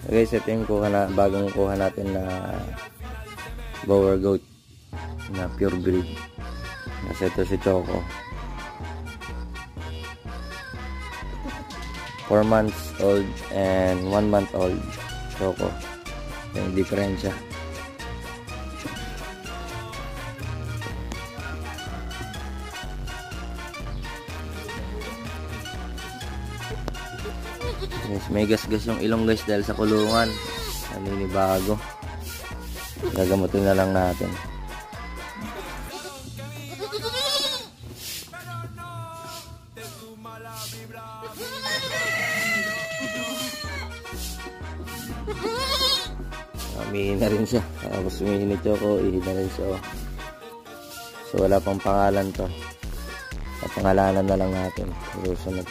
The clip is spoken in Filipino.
Guys, ito yung bagong kuha natin na Boer goat na pure breed. Kasi ito si Choco, 4 months old and 1 month old Choco. Yung diferensya. Yes, may gasgas yung ilong guys dahil sa kulungan. Naninibago. Gagamutin na lang natin. Umihi na rin siya. Tapos umihi ni Choco, ihi na rin siya. So wala pang pangalan to. Papangalanan na lang natin. Susunod.